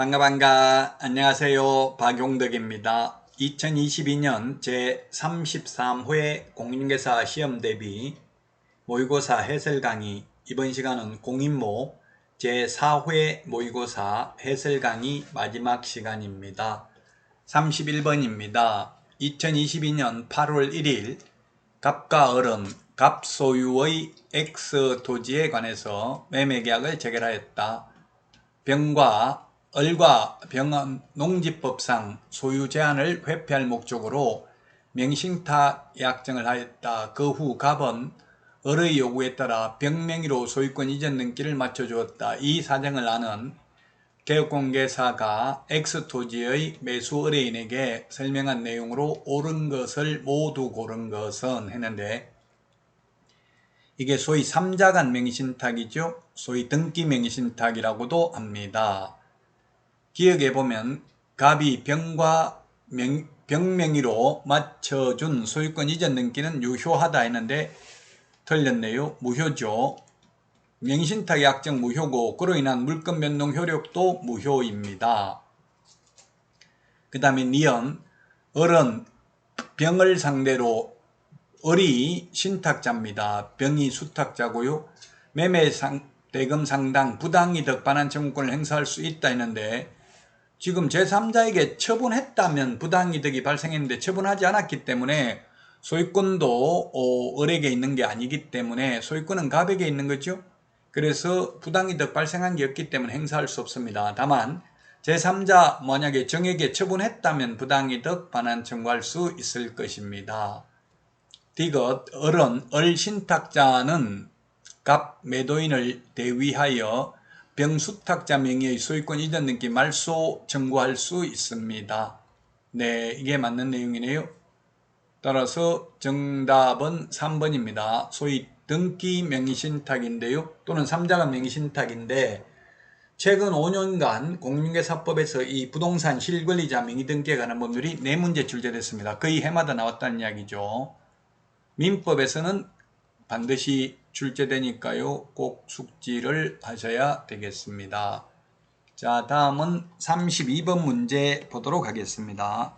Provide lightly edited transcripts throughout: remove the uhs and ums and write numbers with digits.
반가 안녕하세요. 박용덕입니다. 2022년 제33회 공인중개사 시험 대비 모의고사 해설 강의, 이번 시간은 공인모 제4회 모의고사 해설 강의 마지막 시간입니다. 31번입니다. 2022년 8월 1일 갑과 을은 갑 소유의 X 토지에 관해서 매매계약을 체결하였다. 병과 을과 병은 농지법상 소유 제한을 회피할 목적으로 명신탁 약정을 하였다. 그 후 갑은 을의 요구에 따라 병 명의로 소유권 이전 등기를 맞춰주었다. 이 사정을 아는 개업공개사가 X토지의 매수 의뢰인에게 설명한 내용으로 옳은 것을 모두 고른 것은 했는데, 이게 소위 3자간 명의신탁이죠. 소위 등기 명의신탁이라고도 합니다. 기억해 보면 갑이 병과 병 명의로 맞춰준 소유권 이전 등기는 유효하다 했는데 틀렸네요. 무효죠. 명의신탁 약정 무효고 그로 인한 물권 변동 효력도 무효입니다. 그 다음에 니은, 을은 병을 상대로, 을이 신탁자입니다. 병이 수탁자고요. 매매 대금 상당 부당이득 반환 청구권을 행사할 수 있다 했는데, 지금 제3자에게 처분했다면 부당이득이 발생했는데 처분하지 않았기 때문에 소유권도 을에게 있는 게 아니기 때문에 소유권은 갑에게 있는 거죠. 그래서 부당이득 발생한 게 없기 때문에 행사할 수 없습니다. 다만 제3자 만약에 정에게 처분했다면 부당이득 반환 청구할 수 있을 것입니다. 디귿, 을은 을 신탁자는 갑 매도인을 대위하여 병수탁자 명의의 소유권 이전 등기 말소 청구할 수 있습니다. 네, 이게 맞는 내용이네요. 따라서 정답은 3번입니다. 소위 등기 명의신탁인데요. 또는 3자간 명의신탁인데, 최근 5년간 공인중개사법에서 이 부동산 실권리자 명의등기에 관한 법률이 4문제 출제됐습니다. 거의 해마다 나왔다는 이야기죠. 민법에서는 반드시 출제되니까요. 꼭 숙지를 하셔야 되겠습니다. 자, 다음은 32번 문제 보도록 하겠습니다.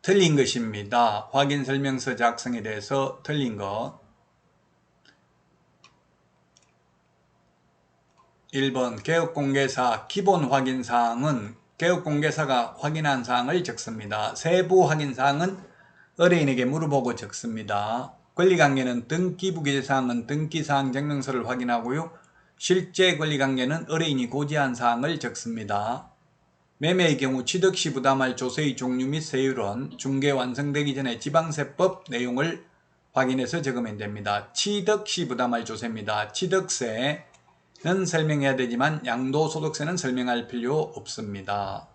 틀린 것입니다. 확인설명서 작성에 대해서 틀린 것. 1번 개업공개사 기본 확인사항은 개업공개사가 확인한 사항을 적습니다. 세부 확인사항은 의뢰인에게 물어보고 적습니다. 권리관계는 등기부기재사항은 등기사항 증명서를 확인하고요. 실제 권리관계는 의뢰인이 고지한 사항을 적습니다. 매매의 경우 취득시 부담할 조세의 종류 및 세율은 중개 완성되기 전에 지방세법 내용을 확인해서 적으면 됩니다. 취득시 부담할 조세입니다. 취득세는 설명해야 되지만 양도소득세는 설명할 필요 없습니다.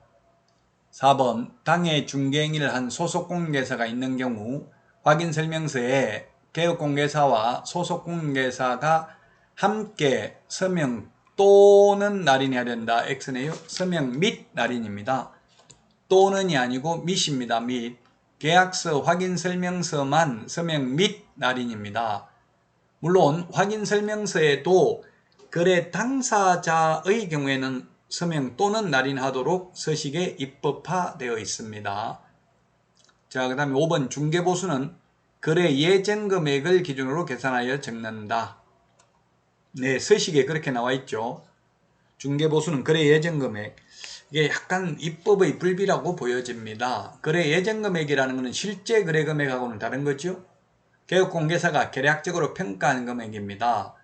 4번 당해 중개행위를 한 소속공개사가 있는 경우 확인설명서에 개업공개사와 소속공개사가 함께 서명 또는 날인해야 된다. X네요. 서명 및 날인입니다. 또는이 아니고 및입니다. 및. 계약서 확인설명서만 서명 및 날인입니다. 물론 확인설명서에도 거래 당사자의 경우에는 서명 또는 날인하도록 서식에 입법화되어 있습니다. 자, 그 다음에 5번 중개보수는 거래 예정 금액을 기준으로 계산하여 적는다. 네, 서식에 그렇게 나와 있죠. 중개보수는 거래 예정 금액. 이게 약간 입법의 불비라고 보여집니다. 거래 예정 금액이라는 것은 실제 거래 금액하고는 다른 거죠. 개업공개사가 계략적으로 평가한 금액입니다.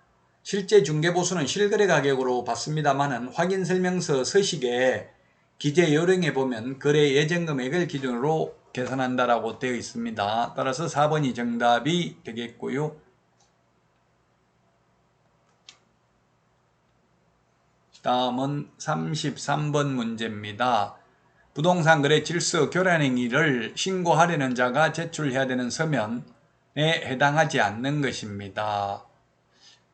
실제 중개보수는 실거래 가격으로 받습니다만은 확인설명서 서식에 기재 요령에 보면 거래 예정 금액을 기준으로 계산한다라고 되어 있습니다. 따라서 4번이 정답이 되겠고요. 다음은 33번 문제입니다. 부동산 거래 질서 교란 행위를 신고하려는 자가 제출해야 되는 서면에 해당하지 않는 것입니다.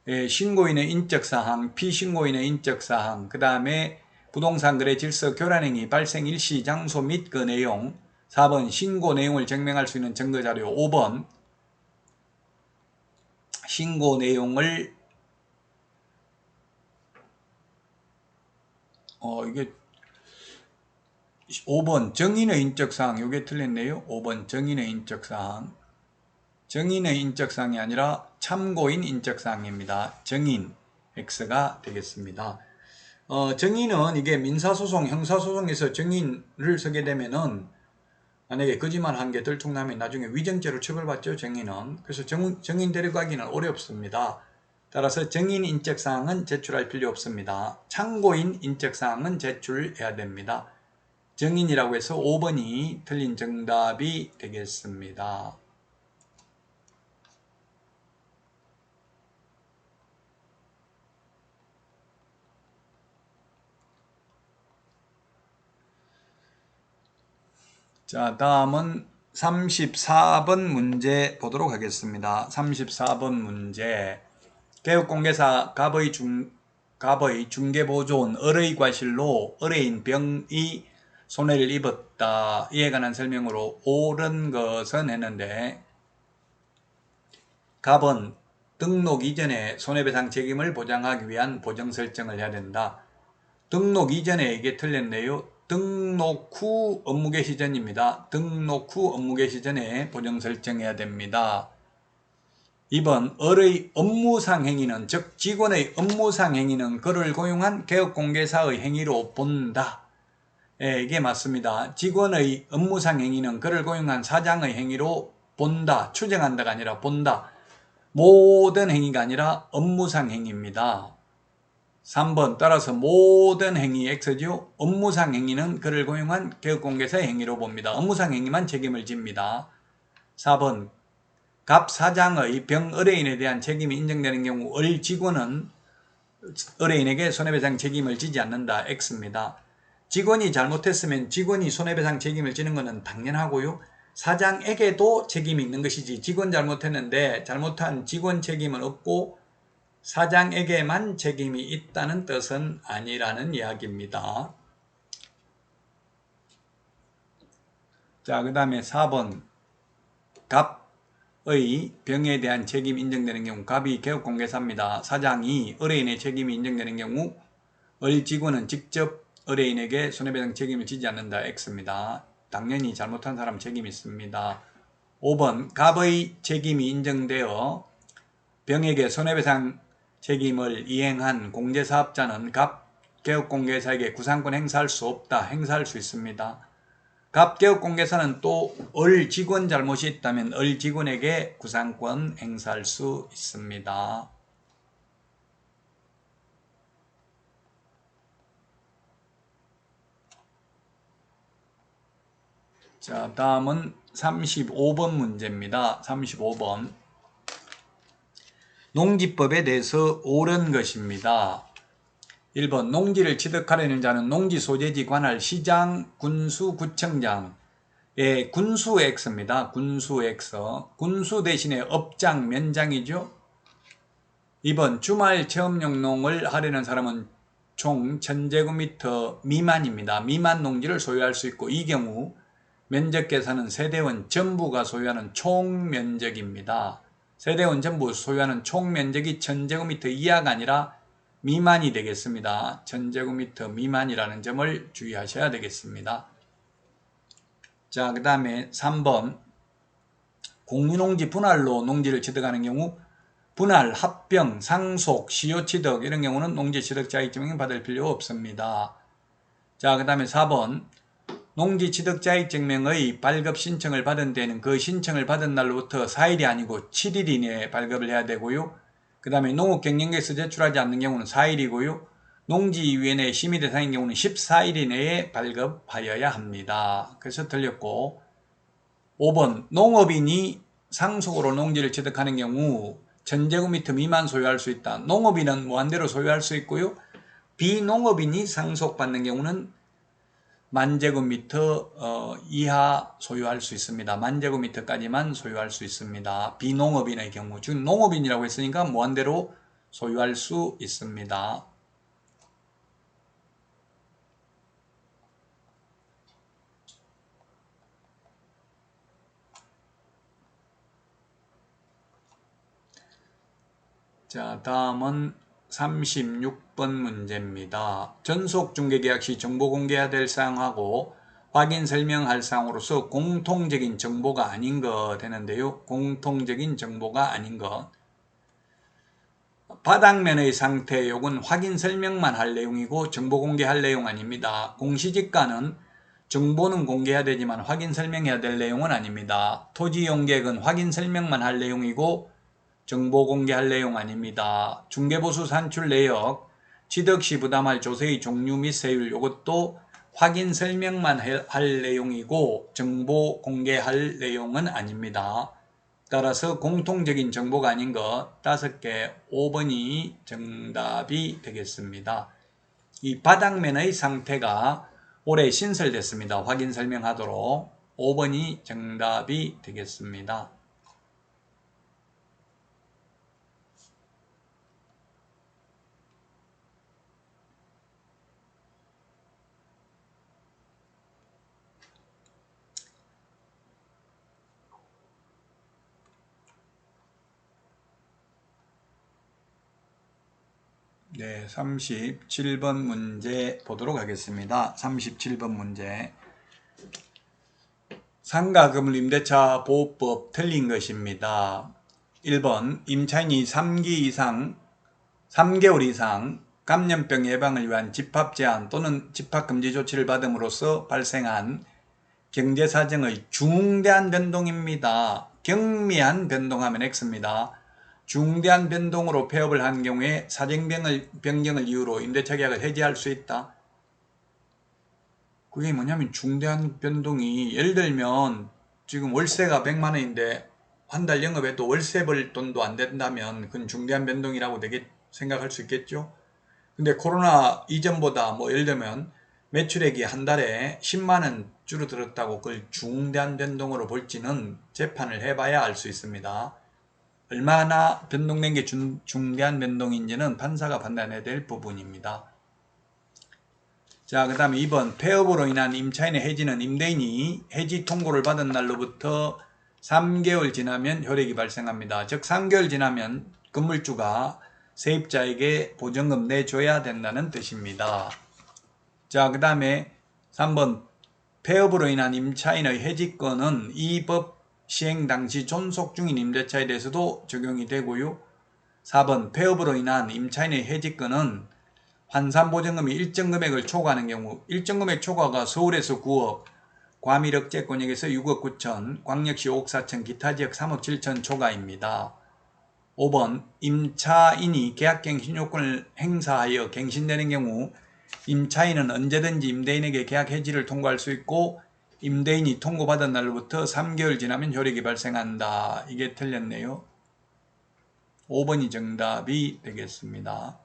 신고인의 인적사항, 피신고인의 인적사항, 그 다음에 부동산 거래 질서 교란행위 발생 일시 장소 및 그 내용, 4번 신고 내용을 증명할 수 있는 증거자료, 5번 신고 내용을 이게 5번 정인의 인적사항, 이게 틀렸네요. 5번 정인의 인적사항. 정인의 인적사항이 아니라 참고인 인적사항입니다. 정인 X가 되겠습니다. 정인은 이게 민사소송, 형사소송에서 정인을 서게 되면은 만약에 거짓말 한 게 들통나면 나중에 위증죄로 처벌받죠, 정인은. 그래서 정인 데려가기는 어렵습니다. 따라서 정인 인적사항은 제출할 필요 없습니다. 참고인 인적사항은 제출해야 됩니다. 정인이라고 해서 5번이 틀린 정답이 되겠습니다. 자, 다음은 34번 문제 보도록 하겠습니다. 34번 문제. 개업공개사 갑의 중개보조원 을의 과실로 을의인 병이 손해를 입었다. 이에 관한 설명으로 옳은 것은 했는데, 갑은 등록 이전에 손해배상 책임을 보장하기 위한 보정 설정을 해야 된다. 등록 이전에 이게 틀렸네요. 등록 후 업무 개시 전입니다. 등록 후 업무 개시 전에 보정 설정해야 됩니다. 2번 을의 업무상 행위는, 즉 직원의 업무상 행위는 그를 고용한 개업공개사의 행위로 본다. 이게 맞습니다. 직원의 업무상 행위는 그를 고용한 사장의 행위로 본다. 추정한다가 아니라 본다. 모든 행위가 아니라 업무상 행위입니다. 3번 따라서 모든 행위 X죠. 업무상 행위는 그를 고용한 개업공개사의 행위로 봅니다. 업무상 행위만 책임을 집니다. 4번 갑 사장의 병 의뢰인에 대한 책임이 인정되는 경우 을 직원은 의뢰인에게 손해배상 책임을 지지 않는다. X입니다. 직원이 잘못했으면 직원이 손해배상 책임을 지는 것은 당연하고요. 사장에게도 책임이 있는 것이지, 직원 잘못했는데 잘못한 직원 책임은 없고 사장에게만 책임이 있다는 뜻은 아니라는 이야기입니다. 자, 그 다음에 4번 갑의 병에 대한 책임이 인정되는 경우, 갑이 개업공개사입니다. 사장이 의뢰인의 책임이 인정되는 경우 을 직원은 직접 의뢰인에게 손해배상 책임을 지지 않는다. X입니다. 당연히 잘못한 사람 책임이 있습니다. 5번 갑의 책임이 인정되어 병에게 손해배상 책임을 이행한 공제사업자는 갑 개업공개사에게 구상권 행사할 수 없다. 행사할 수 있습니다. 갑 개업공개사는 또 을 직원 잘못이 있다면 을 직원에게 구상권 행사할 수 있습니다. 자, 다음은 35번 문제입니다. 35번. 농지법에 대해서 옳은 것입니다. 1번 농지를 취득하려는 자는 농지 소재지 관할 시장, 군수, 구청장. 군수 X입니다. 군수 X. 군수 대신에 업장, 면장이죠. 2번 주말 체험용 농을 하려는 사람은 총 1000제곱미터 미만입니다. 미만 농지를 소유할 수 있고, 이 경우 면적 계산은 세대원 전부가 소유하는 총 면적입니다. 세대원 전부 소유하는 총 면적이 1000제곱미터 이하가 아니라 미만이 되겠습니다. 1000제곱미터 미만이라는 점을 주의하셔야 되겠습니다. 자, 그 다음에 3번 공유농지 분할로 농지를 취득하는 경우 분할, 합병, 상속, 시효취득 이런 경우는 농지취득자격증명을 받을 필요 없습니다. 자, 그 다음에 4번 농지취득자격증명의 발급 신청을 받은 데는 그 신청을 받은 날로부터 4일이 아니고 7일 이내에 발급을 해야 되고요. 그 다음에 농업경영계에서 제출하지 않는 경우는 4일이고요. 농지위원회 심의 대상인 경우는 14일 이내에 발급하여야 합니다. 그래서 틀렸고, 5번 농업인이 상속으로 농지를 취득하는 경우 1000제곱미터 미만 소유할 수 있다. 농업인은 무한대로 소유할 수 있고요. 비농업인이 상속받는 경우는 10,000제곱미터 이하 소유할 수 있습니다. 10,000제곱미터까지만 소유할 수 있습니다. 비농업인의 경우, 즉 농업인이라고 했으니까 무한대로 소유할 수 있습니다. 자, 다음은 36번 문제입니다. 전속중개계약 시 정보 공개해야 될 사항하고 확인 설명할 사항으로서 공통적인 정보가 아닌 것 되는데요. 공통적인 정보가 아닌 것. 바닥면의 상태 요건 확인 설명만 할 내용이고 정보 공개할 내용 아닙니다. 공시지가는 정보는 공개해야 되지만 확인 설명해야 될 내용은 아닙니다. 토지이용계획은 확인 설명만 할 내용이고 정보 공개할 내용 아닙니다. 중개보수 산출 내역, 취득시 부담할 조세의 종류 및 세율 요것도 확인 설명만 할 내용이고 정보 공개할 내용은 아닙니다. 따라서 공통적인 정보가 아닌 것 5개 5번이 정답이 되겠습니다. 이 바닥면의 상태가 올해 신설됐습니다. 확인 설명하도록 5번이 정답이 되겠습니다. 네, 37번 문제 보도록 하겠습니다. 37번 문제. 상가건물 임대차 보호법 틀린 것입니다. 1번 임차인이 3개월 이상 감염병 예방을 위한 집합 제한 또는 집합 금지 조치를 받음으로써 발생한 경제사정의 중대한 변동입니다. 경미한 변동하면 X입니다. 중대한 변동으로 폐업을 한 경우에 사정 변경을 이유로 임대차 계약을 해지할 수 있다. 그게 뭐냐면 중대한 변동이 예를 들면 지금 월세가 100만 원인데 한 달 영업해도 월세 벌 돈도 안 된다면 그건 중대한 변동이라고 생각할 수 있겠죠. 근데 코로나 이전보다 예를 들면 매출액이 한 달에 10만 원 줄어들었다고 그걸 중대한 변동으로 볼지는 재판을 해봐야 알 수 있습니다. 얼마나 변동된 게 중대한 변동인지는 판사가 판단해야 될 부분입니다. 자, 그 다음에 2번 폐업으로 인한 임차인의 해지는 임대인이 해지 통고를 받은 날로부터 3개월 지나면 효력이 발생합니다. 즉 3개월 지나면 건물주가 세입자에게 보증금 내줘야 된다는 뜻입니다. 자, 그 다음에 3번 폐업으로 인한 임차인의 해지권은 이 법 시행 당시 존속 중인 임대차에 대해서도 적용이 되고요. 4번 폐업으로 인한 임차인의 해지권은 환산보증금이 일정 금액을 초과하는 경우 일정 금액 초과가 서울에서 9억, 괌 1억 채권역에서 6억 9천, 광역시 5억 4천, 기타 지역 3억 7천 초과입니다. 5번 임차인이 계약갱신요건을 행사하여 갱신되는 경우 임차인은 언제든지 임대인에게 계약 해지를 통고할 수 있고 임대인이 통고받은 날로부터 3개월 지나면 효력이 발생한다. 이게 틀렸네요. 5번이 정답이 되겠습니다.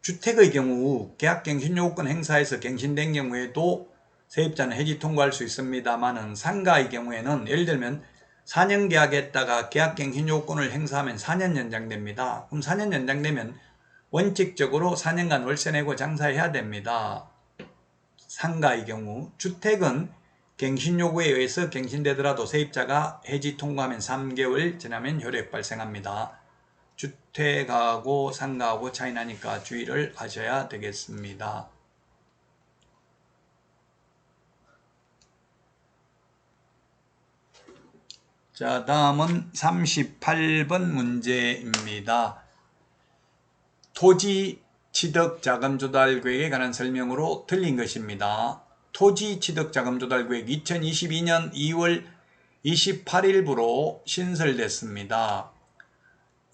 주택의 경우 계약갱신요건 행사에서 갱신된 경우에도 세입자는 해지 통고할 수 있습니다만은 상가의 경우에는 예를 들면 4년 계약했다가 계약갱신요건을 행사하면 4년 연장됩니다. 그럼 4년 연장되면 원칙적으로 4년간 월세 내고 장사해야 됩니다. 상가의 경우 주택은 갱신요구에 의해서 갱신되더라도 세입자가 해지 통고하면 3개월 지나면 효력 발생합니다. 주택하고 상가하고 차이 나니까 주의를 하셔야 되겠습니다. 자, 다음은 38번 문제입니다. 토지 취득 자금 조달 계획에 관한 설명으로 틀린 것입니다. 토지 취득 자금 조달 계획 2022년 2월 28일부로 신설됐습니다.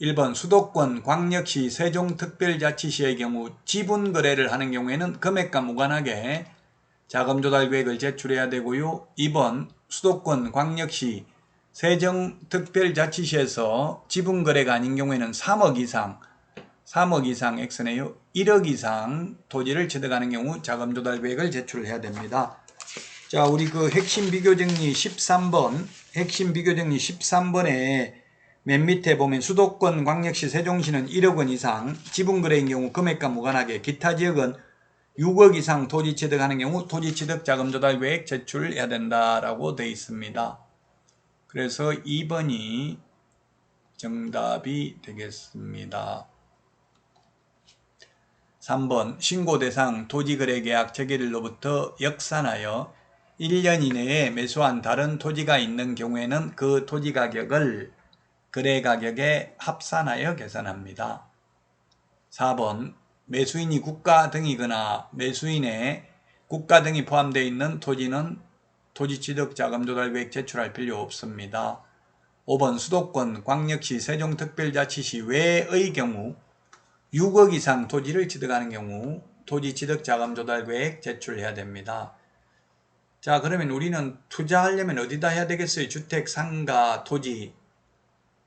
1번 수도권 광역시 세종특별자치시의 경우 지분 거래를 하는 경우에는 금액과 무관하게 자금 조달 계획을 제출해야 되고요. 2번 수도권 광역시 세종특별자치시에서 지분 거래가 아닌 경우에는 3억 이상 X네요. 1억 이상 토지를 취득하는 경우 자금 조달 계획을 제출해야 됩니다. 자, 우리 그 핵심 비교정리 13번에 맨 밑에 보면 수도권 광역시 세종시는 1억 원 이상 지분 거래인 경우 금액과 무관하게 기타 지역은 6억 이상 토지 취득하는 경우 토지 취득 자금 조달 계획 제출해야 된다라고 되어 있습니다. 그래서 2번이 정답이 되겠습니다. 3번 신고대상 토지거래계약 체결일로부터 역산하여 1년 이내에 매수한 다른 토지가 있는 경우에는 그 토지 가격을 거래가격에 합산하여 계산합니다. 4번 매수인이 국가 등이거나 매수인의 국가 등이 포함되어 있는 토지는 토지취득자금조달계획 제출할 필요 없습니다. 5번 수도권, 광역시, 세종특별자치시 외의 경우 6억 이상 토지를 취득하는 경우 토지취득자금조달계획 제출해야 됩니다. 자, 그러면 우리는 투자하려면 어디다 해야 되겠어요? 주택, 상가, 토지.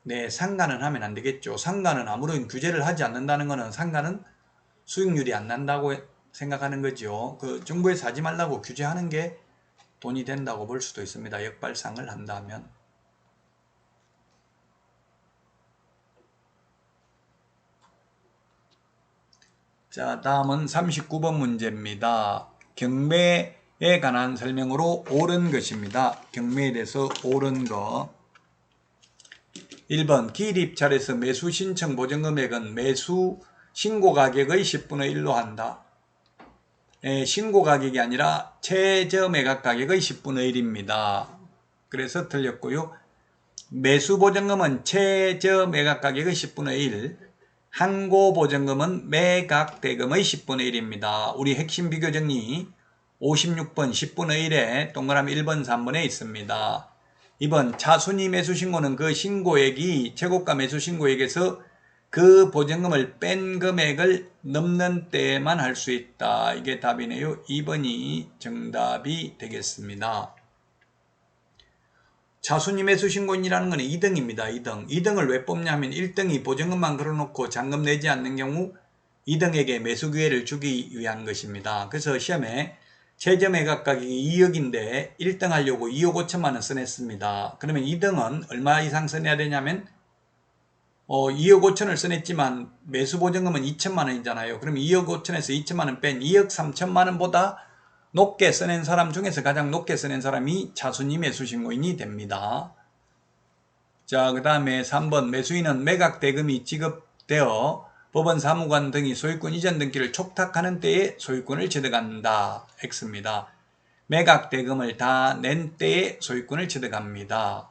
네, 상가는 하면 안 되겠죠. 상가는 아무런 규제를 하지 않는다는 것은 상가는 수익률이 안 난다고 생각하는 거죠. 그 정부에서 하지 말라고 규제하는 게 돈이 된다고 볼 수도 있습니다. 역발상을 한다면. 자, 다음은 39번 문제입니다. 경매에 관한 설명으로 옳은 것입니다. 경매에 대해서 옳은 것. 1번 기입찰에서 매수 신청 보증금액은 매수 신고 가격의 10분의 1로 한다. 신고 가격이 아니라 최저 매각 가격의 10분의 1입니다. 그래서 틀렸고요. 매수 보증금은 최저 매각 가격의 10분의 1, 항고 보증금은 매각 대금의 10분의 1입니다. 우리 핵심 비교 정리 56번 10분의 1에 동그라미 1번 3번에 있습니다. 2번 차순위 매수 신고는 그 신고액이 최고가 매수 신고액에서 그 보증금을 뺀 금액을 넘는 때에만 할 수 있다. 이게 답이네요. 2번이 정답이 되겠습니다. 차순위 매수 신고인이라는 것은 2등입니다. 2등을 왜 뽑냐면 1등이 보증금만 걸어놓고 잔금 내지 않는 경우 2등에게 매수 기회를 주기 위한 것입니다. 그래서 시험에 최저 매각 가격이 2억인데 1등 하려고 2억 5천만 원 써냈습니다. 그러면 2등은 얼마 이상 써내야 되냐면 2억 5천을 써냈지만 매수 보증금은 2천만 원이잖아요. 그럼 2억 5천에서 2천만 원 뺀 2억 3천만 원보다 높게 써낸 사람 중에서 가장 높게 써낸 사람이 차순위 매수 신고인이 됩니다. 자, 그 다음에 3번 매수인은 매각 대금이 지급되어 법원 사무관 등이 소유권 이전 등기를 촉탁하는 때에 소유권을 취득한다. X입니다. 매각 대금을 다 낸 때에 소유권을 취득합니다.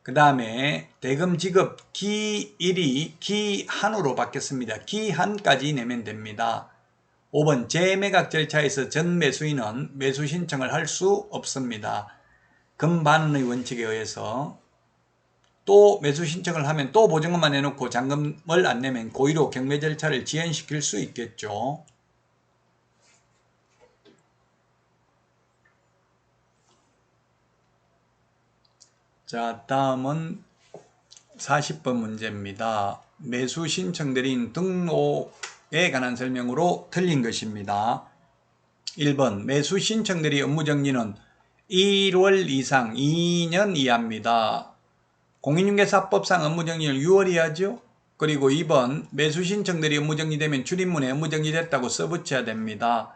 그 다음에 대금 지급 기일이 기한으로 바뀌었습니다. 기한까지 내면 됩니다. 5번 재매각 절차에서 전 매수인은 매수 신청을 할 수 없습니다. 금반환의 원칙에 의해서. 또 매수 신청을 하면 또 보증금만 내놓고 잔금을 안 내면 고의로 경매 절차를 지연시킬 수 있겠죠. 자, 다음은 40번 문제입니다. 매수 신청드린 등록에 관한 설명으로 틀린 것입니다. 1번 매수 신청들이 업무정지는 1월 이상 2년 이하입니다. 공인중개사법상 업무정지를 6월 이하죠. 그리고 2번 매수 신청들이 업무정지되면 출입문에 업무정지됐다고 써붙여야 됩니다.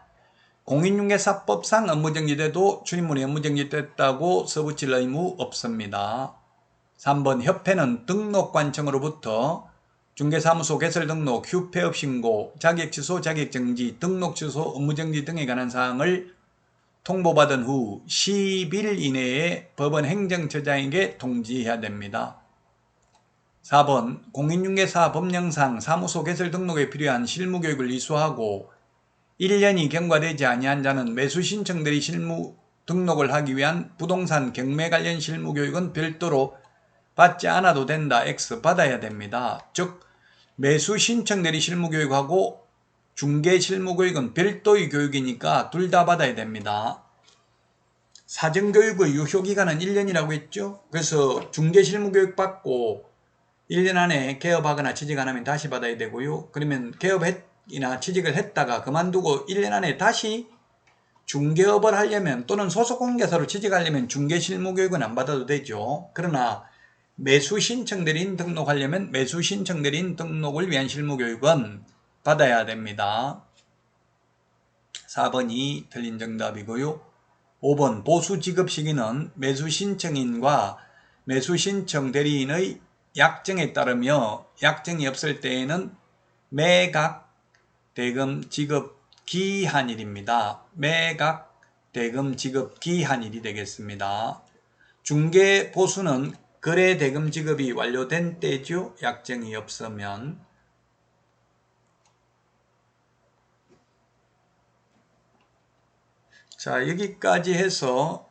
공인중개사법상 업무정지돼도 출입문에 업무정지됐다고 써붙일 의무 없습니다. 3번 협회는 등록관청으로부터 중개사무소 개설등록, 휴폐업 신고, 자격취소, 자격정지, 등록취소, 업무정지 등에 관한 사항을 통보받은 후 10일 이내에 법원 행정처장에게 통지해야 됩니다. 4번 공인중개사 법령상 사무소 개설 등록에 필요한 실무교육을 이수하고 1년이 경과되지 아니한 자는 매수 신청들이 실무 등록을 하기 위한 부동산 경매 관련 실무교육은 별도로 받지 않아도 된다. X 받아야 됩니다. 즉 매수 신청들이 실무교육하고 중개 실무교육은 별도의 교육이니까 둘 다 받아야 됩니다. 사전교육의 유효기간은 1년이라고 했죠. 그래서 중개 실무교육 받고 1년 안에 개업하거나 취직 안 하면 다시 받아야 되고요. 그러면 개업이나 취직을 했다가 그만두고 1년 안에 다시 중개업을 하려면 또는 소속공개사로 취직하려면 중개 실무교육은 안 받아도 되죠. 그러나 매수 신청드린 등록하려면 매수 신청드린 등록을 위한 실무교육은 받아야 됩니다. 4번이 틀린 정답이고요. 5번 보수 지급 시기는 매수 신청인과 매수 신청 대리인의 약정에 따르며 약정이 없을 때에는 매각 대금 지급 기한일입니다. 매각 대금 지급 기한일이 되겠습니다. 중개 보수는 거래 대금 지급이 완료된 때죠. 약정이 없으면. 자, 여기까지 해서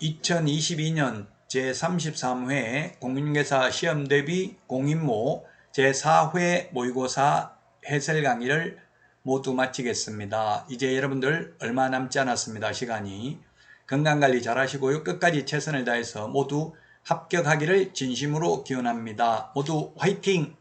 2022년 제33회 공인중개사 시험대비 공인모 제4회 모의고사 해설 강의를 모두 마치겠습니다. 이제 여러분들 얼마 남지 않았습니다. 시간이. 건강관리 잘 하시고요. 끝까지 최선을 다해서 모두 합격하기를 진심으로 기원합니다. 모두 화이팅!